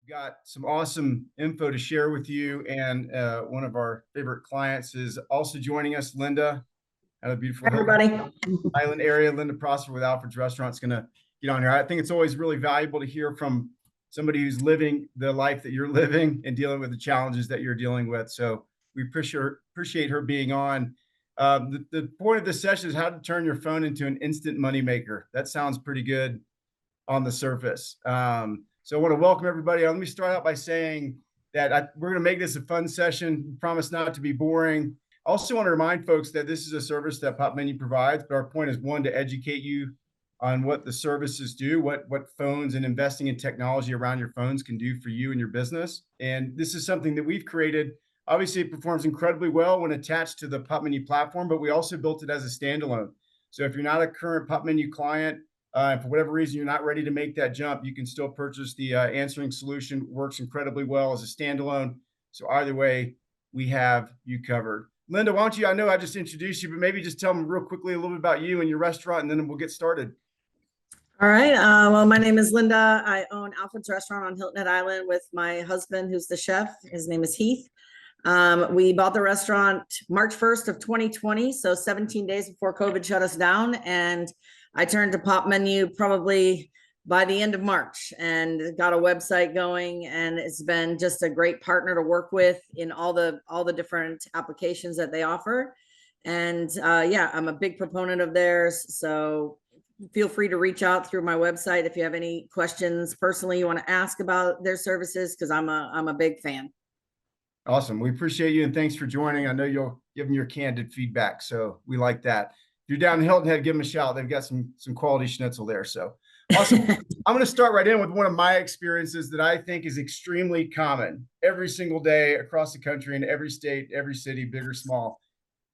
got some awesome info to share with you. And one of our favorite clients is also joining us, Linda, out of beautiful Hi, everybody. Island area. Linda Prosper with Alfred's Restaurant is going to get on here. I think it's always really valuable to hear from somebody who's living the life that you're living and dealing with the challenges that you're dealing with. So we appreciate her being on. The point of this session is how to turn your phone into an instant moneymaker. That sounds pretty good on the surface. So I want to welcome everybody. Let me start out by saying that we're going to make this a fun session. We promise not to be boring. I also want to remind folks that this is a service that Popmenu provides, but our point is, one, to educate you on what the services do, what phones and investing in technology around your phones can do for you and your business. And this is something that we've created. Obviously, it performs incredibly well when attached to the Popmenu platform, but we also built it as a standalone. So if you're not a current Popmenu client, and for whatever reason you're not ready to make that jump, you can still purchase the answering solution. Works incredibly well as a standalone. So either way, we have you covered. Linda, why don't you, I know I just introduced you, but maybe just tell them real quickly a little bit about you and your restaurant, and then we'll get started. All right. Well, my name is Linda. I own Alfred's Restaurant on Hilton Head Island with my husband, who's the chef. His name is Heath. We bought the restaurant March 1st of 2020, so 17 days before COVID shut us down. And I turned to Popmenu probably by the end of March and got a website going. And it's been just a great partner to work with in all the different applications that they offer. And yeah, I'm a big proponent of theirs. So feel free to reach out through my website if you have any questions personally you want to ask about their services, because I'm a big fan. Awesome. We appreciate you, and thanks for joining. I know you'll give them your candid feedback, so we like that. If you're down in Hilton Head, give them a shout. They've got some quality schnitzel there. So awesome. I'm going to start right in with one of my experiences that I think is extremely common every single day across the country, in every state, every city, big or small.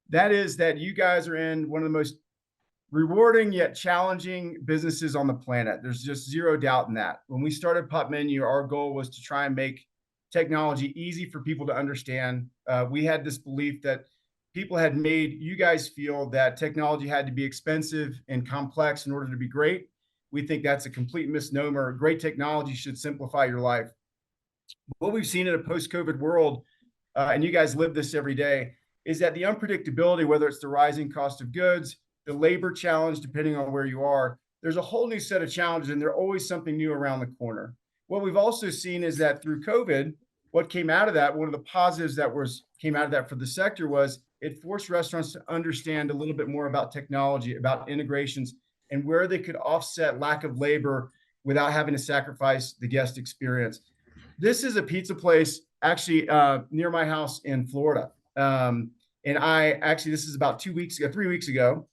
That is that you guys are in one of the most rewarding yet challenging businesses on the planet. There's just zero doubt in that. When we started Popmenu, our goal was to try and make technology easy for people to understand. We had this belief that people had made you guys feel that technology had to be expensive and complex in order to be great. We think that's a complete misnomer. Great technology should simplify your life. What we've seen in a post-COVID world, and you guys live this every day, is that the unpredictability, whether it's the rising cost of goods, the labor challenge, depending on where you are, there's a whole new set of challenges, and there's always something new around the corner. What we've also seen is that through COVID, what came out of that, one of the positives that came out of that for the sector, was it forced restaurants to understand a little bit more about technology, about integrations, and where they could offset lack of labor without having to sacrifice the guest experience. This is a pizza place actually near my house in Florida. And this is about 3 weeks ago.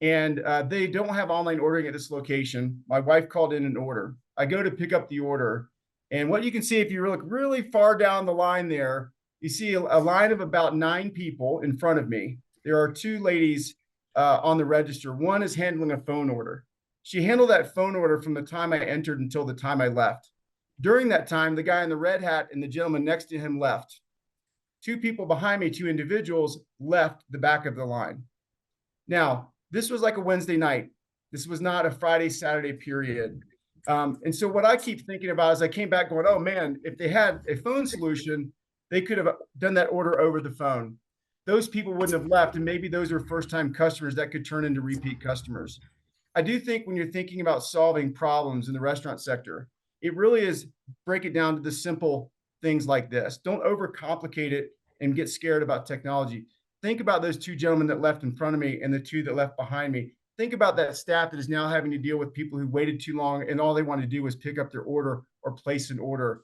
And they don't have online ordering at this location. My wife called in an order. I go to pick up the order. And what you can see, if you look really far down the line there, you see a line of about 9 people in front of me. There are 2 ladies on the register. One is handling a phone order. She handled that phone order from the time I entered until the time I left. During that time, the guy in the red hat and the gentleman next to him left. 2 people behind me, 2 individuals, left the back of the line. Now, this was like a Wednesday night. This was not a Friday, Saturday period. And so what I keep thinking about is I came back going, oh man, if they had a phone solution, they could have done that order over the phone. Those people wouldn't have left, and maybe those are first-time customers that could turn into repeat customers. I do think when you're thinking about solving problems in the restaurant sector, it really is break it down to the simple things like this. Don't overcomplicate it and get scared about technology. Think about those 2 gentlemen that left in front of me and the 2 that left behind me. Think about that staff that is now having to deal with people who waited too long and all they wanted to do was pick up their order or place an order.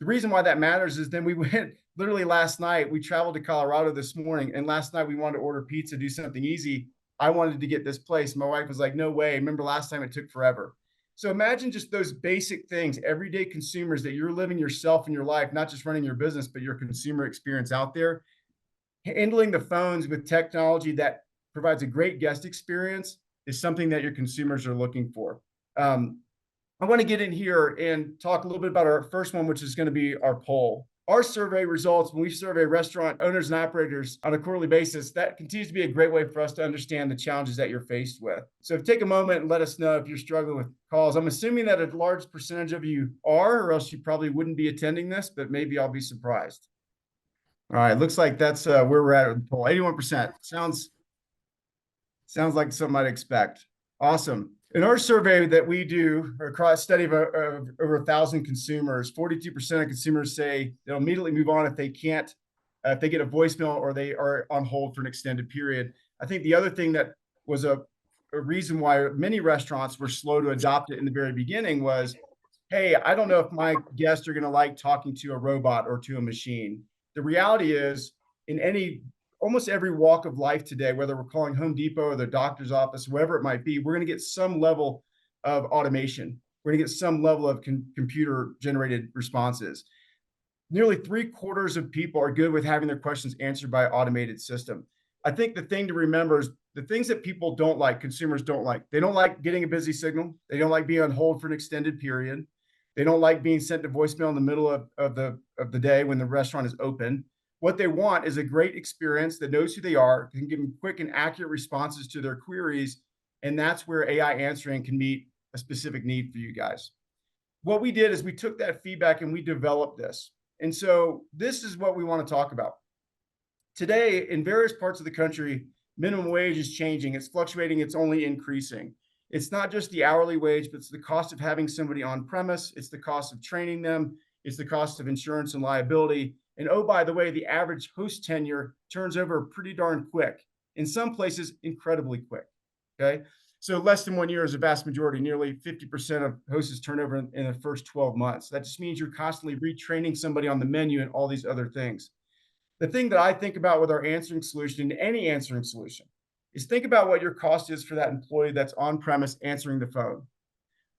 The reason why that matters is then we went literally last night, we traveled to Colorado this morning, and last night we wanted to order pizza, do something easy. I wanted to get this place. My wife was like, no way. Remember last time it took forever. So imagine just those basic things, everyday consumers that you're living yourself in your life, not just running your business, but your consumer experience out there. Handling the phones with technology that provides a great guest experience is something that your consumers are looking for. I want to get in here and talk a little bit about our first one, which is going to be our poll. our survey results, when we survey restaurant owners and operators on a quarterly basis, that continues to be a great way for us to understand the challenges that you're faced with. So take a moment and let us know if you're struggling with calls. I'm assuming that a large percentage of you are, or else you probably wouldn't be attending this, but maybe I'll be surprised. All right, looks like that's where we're at with the poll. 81%. Sounds like something I'd expect. Awesome. In our survey that we do across study of over 1,000 consumers, 42% of consumers say they'll immediately move on if they can't, if they get a voicemail or they are on hold for an extended period. I think the other thing that was a reason why many restaurants were slow to adopt it in the very beginning was, hey, I don't know if my guests are going to like talking to a robot or to a machine. The reality is, in almost every walk of life today, whether we're calling Home Depot or the doctor's office, wherever it might be, we're going to get some level of automation. We're going to get some level of computer generated responses. Nearly 3/4 of people are good with having their questions answered by an automated system. I think the thing to remember is the things that people don't like, consumers don't like. They don't like getting a busy signal. They don't like being on hold for an extended period. They don't like being sent to voicemail in the middle of the day when the restaurant is open. What they want is a great experience that knows who they are, can give them quick and accurate responses to their queries. And that's where AI answering can meet a specific need for you guys. What we did is we took that feedback and we developed this. And so this is what we want to talk about. Today, in various parts of the country, minimum wage is changing. It's fluctuating. It's only increasing. It's not just the hourly wage, but it's the cost of having somebody on premise. It's the cost of training them. It's the cost of insurance and liability. And oh, by the way, the average host tenure turns over pretty darn quick. In some places, incredibly quick. Okay. So less than 1 year is a vast majority. Nearly 50% of hosts turn over in the first 12 months. That just means you're constantly retraining somebody on the menu and all these other things. The thing that I think about with our answering solution, any answering solution, is think about what your cost is for that employee that's on premise answering the phone.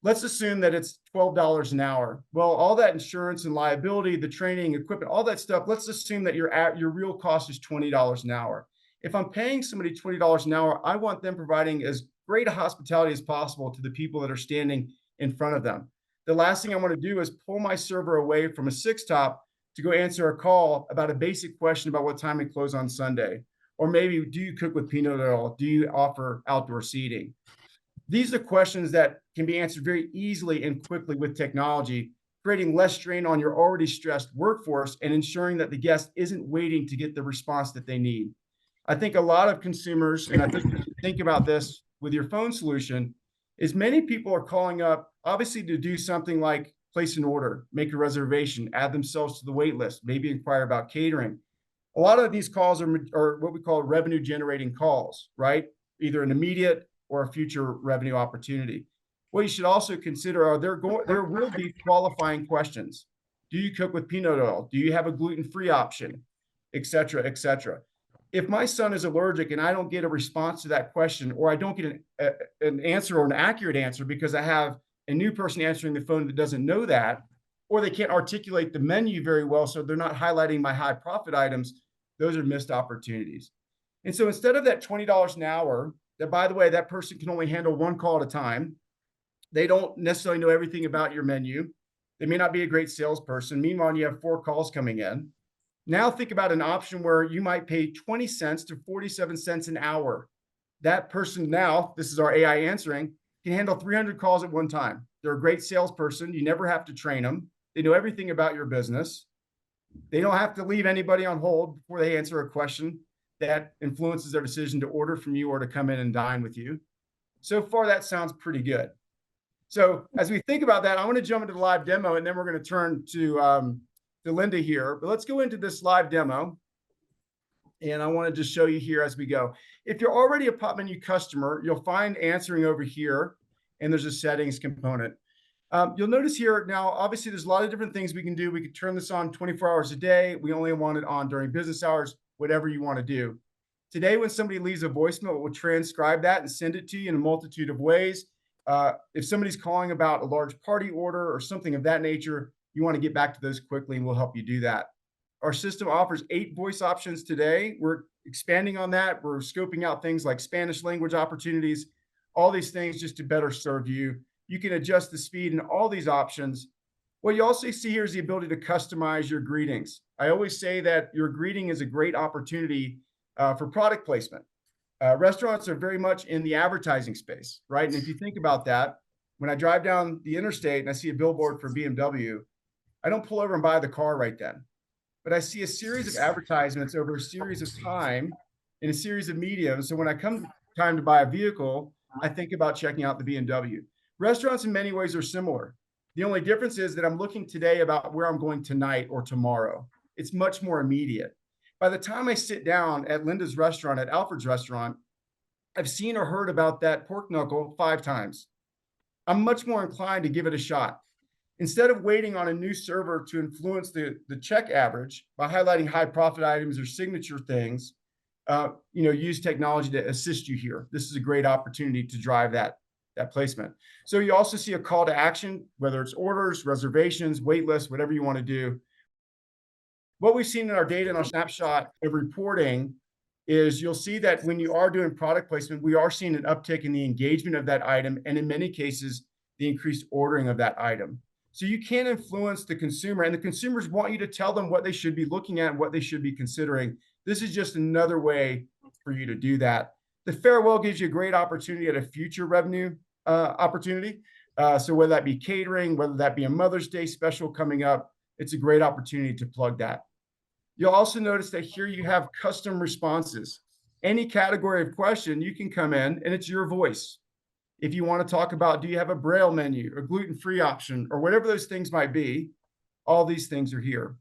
Let's assume that it's $12 an hour. Well, all that insurance and liability, the training, equipment, all that stuff, let's assume that your real cost is $20 an hour. If I'm paying somebody $20 an hour, I want them providing as great a hospitality as possible to the people that are standing in front of them. The last thing I want to do is pull my server away from a six top to go answer a call about a basic question about what time we close on Sunday. Or maybe, do you cook with peanut oil? Do you offer outdoor seating? These are questions that can be answered very easily and quickly with technology, creating less strain on your already stressed workforce and ensuring that the guest isn't waiting to get the response that they need. I think a lot of consumers, and I think you should think about this with your phone solution, is many people are calling up, obviously, to do something like place an order, make a reservation, add themselves to the wait list, maybe inquire about catering. A lot of these calls are what we call revenue generating calls, right? Either an immediate or a future revenue opportunity. What you should also consider are there will be qualifying questions. Do you cook with peanut oil? Do you have a gluten-free option? Et cetera, et cetera. If my son is allergic and I don't get a response to that question, or I don't get an answer or an accurate answer because I have a new person answering the phone that doesn't know that, or they can't articulate the menu very well, so they're not highlighting my high profit items, those are missed opportunities. And so instead of that $20 an hour, that, by the way, that person can only handle one call at a time. They don't necessarily know everything about your menu. They may not be a great salesperson. Meanwhile, you have 4 calls coming in. Now think about an option where you might pay 20 cents to 47 cents an hour. That person now, this is our AI answering, can handle 300 calls at one time. They're a great salesperson. You never have to train them. They know everything about your business. They don't have to leave anybody on hold before they answer a question that influences their decision to order from you or to come in and dine with you. So far, that sounds pretty good. So as we think about that, I want to jump into the live demo, and then we're going to turn to Linda here. But let's go into this live demo. And I want to just show you here as we go. If you're already a Popmenu customer, you'll find answering over here, and there's a settings component. You'll notice here now, obviously, there's a lot of different things we can do. We could turn this on 24 hours a day. We only want it on during business hours, whatever you want to do. Today, when somebody leaves a voicemail, it will transcribe that and send it to you in a multitude of ways. If somebody's calling about a large party order or something of that nature, you want to get back to those quickly, and we'll help you do that. Our system offers 8 voice options today. We're expanding on that. We're scoping out things like Spanish language opportunities, all these things just to better serve you. You can adjust the speed in all these options. What you also see here is the ability to customize your greetings. I always say that your greeting is a great opportunity for product placement. Restaurants are very much in the advertising space, right? And if you think about that, when I drive down the interstate and I see a billboard for BMW, I don't pull over and buy the car right then, but I see a series of advertisements over a series of time in a series of mediums. So when I come time to buy a vehicle, I think about checking out the BMW. Restaurants in many ways are similar. The only difference is that I'm looking today about where I'm going tonight or tomorrow. It's much more immediate. By the time I sit down at Linda's restaurant, at Alfred's restaurant, I've seen or heard about that pork knuckle 5 times. I'm much more inclined to give it a shot. Instead of waiting on a new server to influence the check average by highlighting high profit items or signature things, use technology to assist you here. This is a great opportunity to drive that placement. So you also see a call to action, whether it's orders, reservations, wait lists, whatever you want to do. What we've seen in our data and our snapshot of reporting is you'll see that when you are doing product placement, we are seeing an uptick in the engagement of that item, and in many cases, the increased ordering of that item. So you can influence the consumer, and the consumers want you to tell them what they should be looking at and what they should be considering. This is just another way for you to do that. The farewell gives you a great opportunity at a future revenue opportunity. So whether that be catering, whether that be a Mother's Day special coming up, it's a great opportunity to plug that. You'll also notice that here you have custom responses. Any category of question, you can come in and it's your voice. If you want to talk about, do you have a Braille menu, a gluten-free option, or whatever those things might be, all these things are here.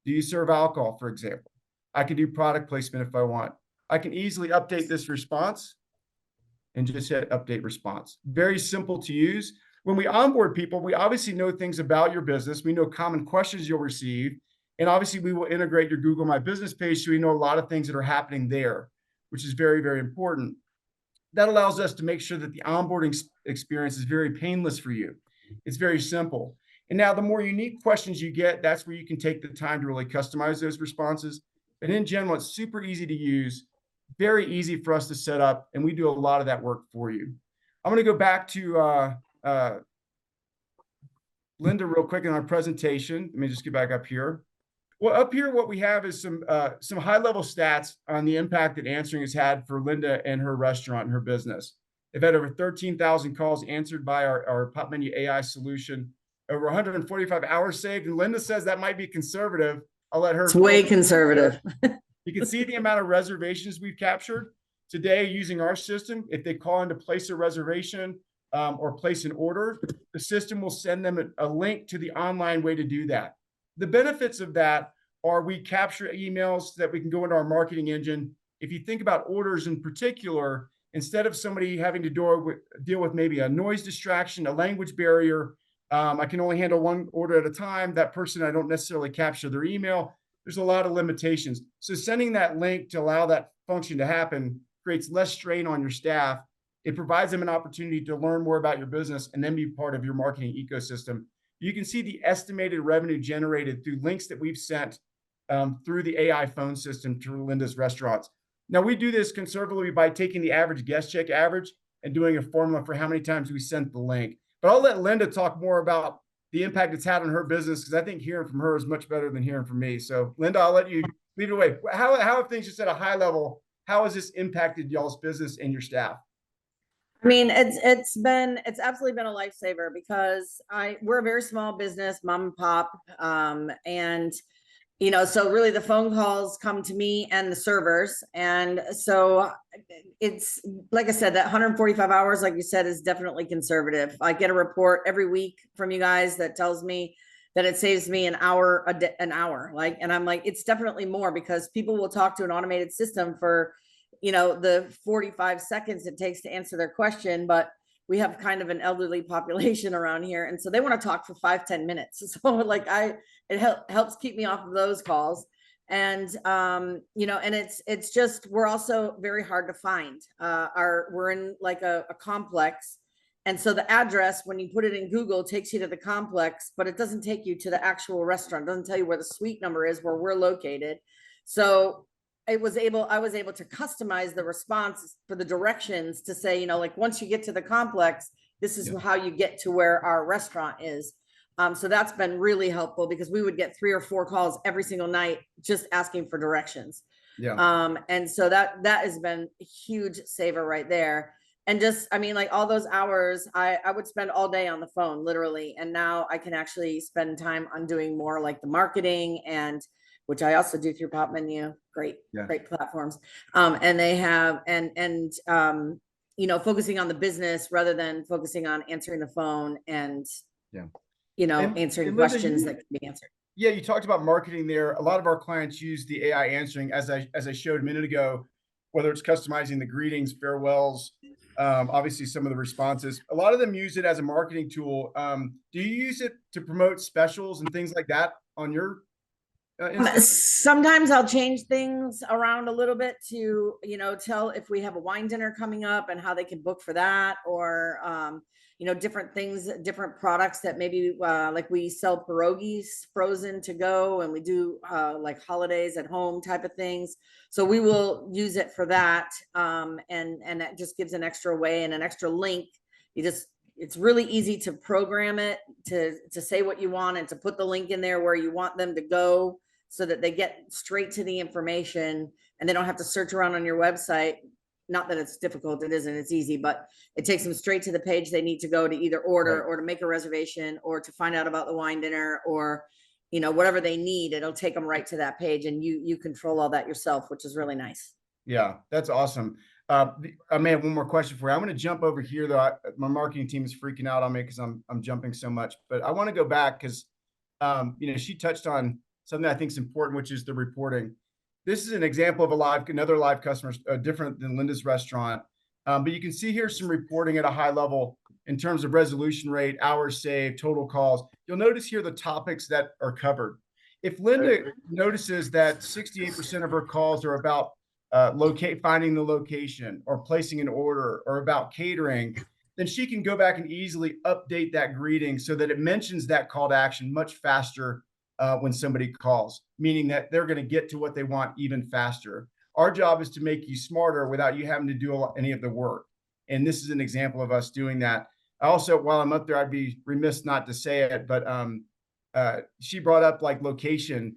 Do you serve alcohol, for example? I can do product placement if I want. I can easily update this response and just hit update response. Very simple to use. When we onboard people, we obviously know things about your business. We know common questions you'll receive. And obviously we will integrate your Google My Business page so we know a lot of things that are happening there, which is very, very important. That allows us to make sure that the onboarding experience is very painless for you. It's very simple. And now the more unique questions you get, that's where you can take the time to really customize those responses. But in general, it's super easy to use, very easy for us to set up, and we do a lot of that work for you. I'm going to go back to Linda real quick in our presentation. Let me just get back up here. Well, up here, what we have is some high-level stats on the impact that answering has had for Linda and her restaurant and her business. They've had over 13,000 calls answered by our Popmenu AI solution, over 145 hours saved. And Linda says that might be conservative. I'll let her. It's way conservative. You can see the amount of reservations we've captured today using our system. If they call in to place a reservation or place an order, the system will send them a link to the online way to do that. The benefits of that are we capture emails so that we can go into our marketing engine. If you think about orders in particular, instead of somebody having to deal with maybe a noise distraction, a language barrier, I can only handle one order at a time. That person, I don't necessarily capture their email. There's a lot of limitations. So sending that link to allow that function to happen creates less strain on your staff. It provides them an opportunity to learn more about your business and then be part of your marketing ecosystem. You can see the estimated revenue generated through links that we've sent through the AI phone system to Linda's restaurants. Now, we do this conservatively by taking the average guest check average and doing a formula for how many times we sent the link. But I'll let Linda talk more about the impact it's had on her business, because I think hearing from her is much better than hearing from me. So, Linda, I'll let you lead it away. How have things, just at a high level, how has this impacted y'all's business and your staff? I mean, it's absolutely been a lifesaver because we're a very small business, mom and pop, and so really the phone calls come to me and the servers, and so it's like I said, that 145 hours, like you said, is definitely conservative. I get a report every week from you guys that tells me that it saves me an hour an hour, and I'm like, it's definitely more, because people will talk to an automated system for the 45 seconds it takes to answer their question, but we have kind of an elderly population around here, and so they want to talk for 5-10 minutes. So it helps keep me off of those calls. And and it's just, we're also very hard to find. We're in like a complex, and so the address, when you put it in Google, takes you to the complex, but it doesn't take you to the actual restaurant. It doesn't tell you where the suite number is, where we're located. So I was able to customize the response for the directions to say, once you get to the complex, this is how you get to where our restaurant is. So that's been really helpful because we would get 3 or 4 calls every single night just asking for directions. Yeah. And so that has been a huge saver right there. And just, I mean, like all those hours, I would spend all day on the phone, literally. And now I can actually spend time on doing more like the marketing, and which I also do through Popmenu. Great, Yeah. great platforms. And they have, focusing on the business rather than focusing on answering the phone and, Yeah. answering Linda, questions that can be answered. yeah, you talked about marketing there. A lot of our clients use the AI answering, as I showed a minute ago, whether it's customizing the greetings, farewells, obviously some of the responses. A lot of them use it as a marketing tool. Do you use it to promote specials and things like that on your instance? Sometimes I'll change things around a little bit to, tell if we have a wine dinner coming up and how they can book for that, or, different things, different products that maybe, like we sell pierogies frozen to go, and we do, like holidays at home type of things. So we will use it for that. And that just gives an extra way and an extra link. It's really easy to program it to say what you want and to put the link in there where you want them to go, so that they get straight to the information and they don't have to search around on your website. Not that it's difficult, it isn't, it's easy, but it takes them straight to the page they need to go to either order or to make a reservation or to find out about the wine dinner, or, whatever they need. It'll take them right to that page, and you control all that yourself, which is really nice. Yeah, that's awesome. I may have one more question for you. I'm going to jump over here though. My marketing team is freaking out on me because I'm jumping so much, but I want to go back because, she touched on something I think is important, which is the reporting. This is an example of another live customer, different than Linda's restaurant. But you can see here some reporting at a high level in terms of resolution rate, hours saved, total calls. You'll notice here the topics that are covered. If Linda notices that 68% of her calls are about finding the location or placing an order or about catering, then she can go back and easily update that greeting so that it mentions that call to action much faster when somebody calls, meaning that they're going to get to what they want even faster. Our job is to make you smarter without you having to do any of the work. And this is an example of us doing that. Also, while I'm up there, I'd be remiss not to say it, but she brought up like location.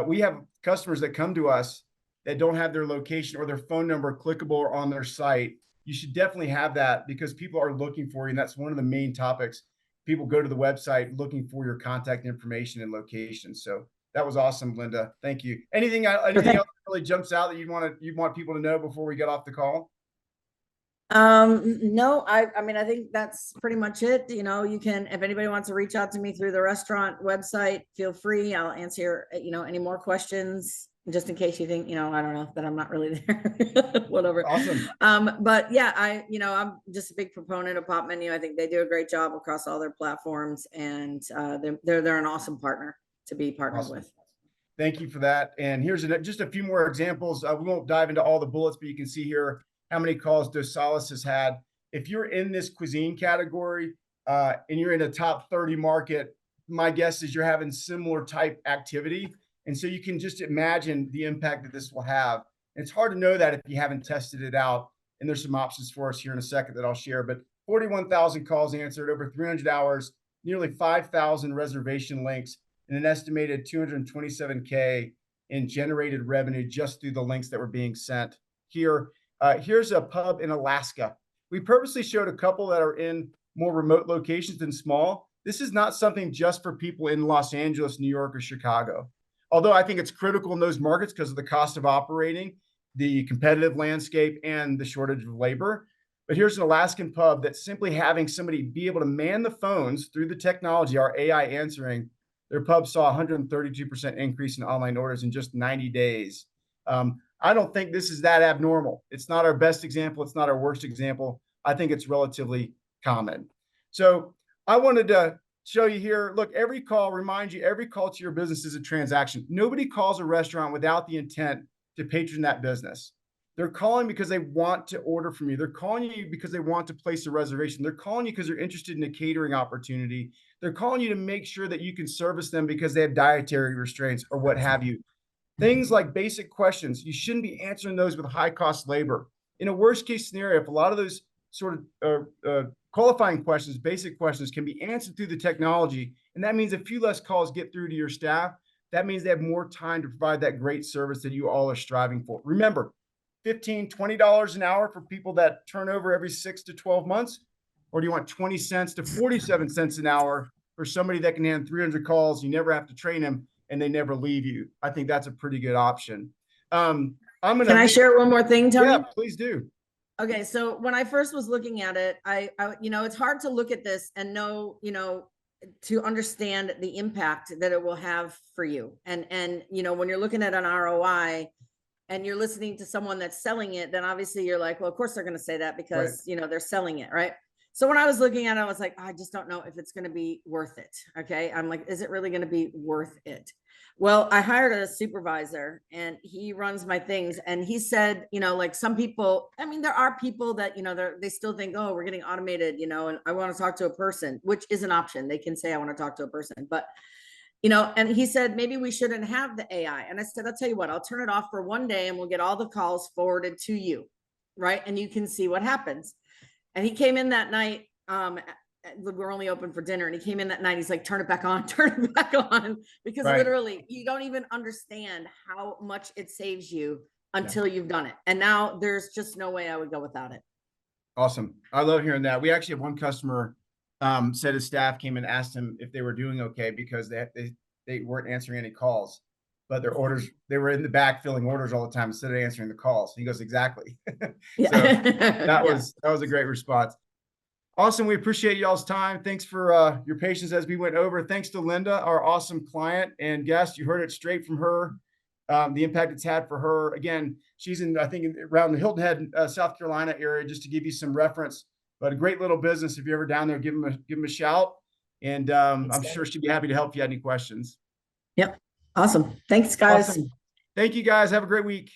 We have customers that come to us that don't have their location or their phone number clickable or on their site. You should definitely have that because people are looking for you. And that's one of the main topics. People go to the website looking for your contact information and location. So that was awesome, Linda. Thank you. Anything else that really jumps out that you want people to know before we get off the call? No, I mean, I think that's pretty much it. You can, if anybody wants to reach out to me through the restaurant website, feel free. I'll answer, any more questions, just in case you think, I don't know, that I'm not really there, whatever. Awesome. But yeah, I'm just a big proponent of Popmenu. I think they do a great job across all their platforms, and they're an awesome partner to be partnered with. Thank you for that. And here's just a few more examples. We won't dive into all the bullets, but you can see here how many calls Dos Salas has had. If you're in this cuisine category and you're in a top 30 market, my guess is you're having similar type activity. And so you can just imagine the impact that this will have. And it's hard to know that if you haven't tested it out. And there's some options for us here in a second that I'll share. But 41,000 calls answered, over 300 hours, nearly 5,000 reservation links, and an estimated 227K in generated revenue just through the links that were being sent here. Here's a pub in Alaska. We purposely showed a couple that are in more remote locations than small. This is not something just for people in Los Angeles, New York, or Chicago. Although I think it's critical in those markets because of the cost of operating, the competitive landscape, and the shortage of labor. But here's an Alaskan pub that simply having somebody be able to man the phones through the technology, our AI answering, their pub saw 132% increase in online orders in just 90 days. I don't think this is that abnormal. It's not our best example. It's not our worst example. I think it's relatively common. So I wanted to show you here, look, every call to your business is a transaction. Nobody calls a restaurant without the intent to patron that business. They're calling because they want to order from you. They're calling you because they want to place a reservation. They're calling you because they're interested in a catering opportunity. They're calling you to make sure that you can service them because they have dietary restraints or what have you. Things like basic questions, you shouldn't be answering those with high cost labor. In a worst case scenario, if a lot of those sort of qualifying questions, basic questions can be answered through the technology, And that means a few less calls get through to your staff. That means they have more time to provide that great service that you all are striving for. Remember, $15, $20 an hour for people that turn over every 6 to 12 months? Or do you want 20 cents to 47 cents an hour for somebody that can handle 300 calls? You never have to train them and they never leave you. I think that's a pretty good option. Can I share one more thing, Tony? Yeah, please do. Okay, so when I first was looking at it, I it's hard to look at this and know, to understand the impact that it will have for you. And when you're looking at an ROI and you're listening to someone that's selling it, then obviously you're like, well, of course they're going to say that because, they're selling it, right? So when I was looking at it, I was like, I just don't know if it's going to be worth it. Okay. I'm like, is it really going to be worth it? Well, I hired a supervisor and he runs my things. And he said, like some people, I mean, there are people that, they still think, oh, we're getting automated, and I want to talk to a person, which is an option. They can say, I want to talk to a person, but and he said, maybe we shouldn't have the AI. And I said, I'll tell you what, I'll turn it off for one day and we'll get all the calls forwarded to you. Right. And you can see what happens. And he came in that night. We're only open for dinner. And he came in that night. He's like, turn it back on, because literally you don't even understand how much it saves you until you've done it. And now there's just no way I would go without it. Awesome. I love hearing that. We actually have one customer said his staff came and asked him if they were doing okay because they weren't answering any calls, but their orders, they were in the back filling orders all the time instead of answering the calls. He goes, exactly. So that was a great response. Awesome. We appreciate y'all's time. Thanks for your patience as we went over. Thanks to Linda, our awesome client and guest. You heard it straight from her, the impact it's had for her. Again, she's in, I think, around the Hilton Head, South Carolina area, just to give you some reference. But a great little business. If you're ever down there, give them a shout. And I'm sure she'd be happy to help if you had any questions. Yep. Awesome. Thanks, guys. Awesome. Thank you, guys. Have a great week.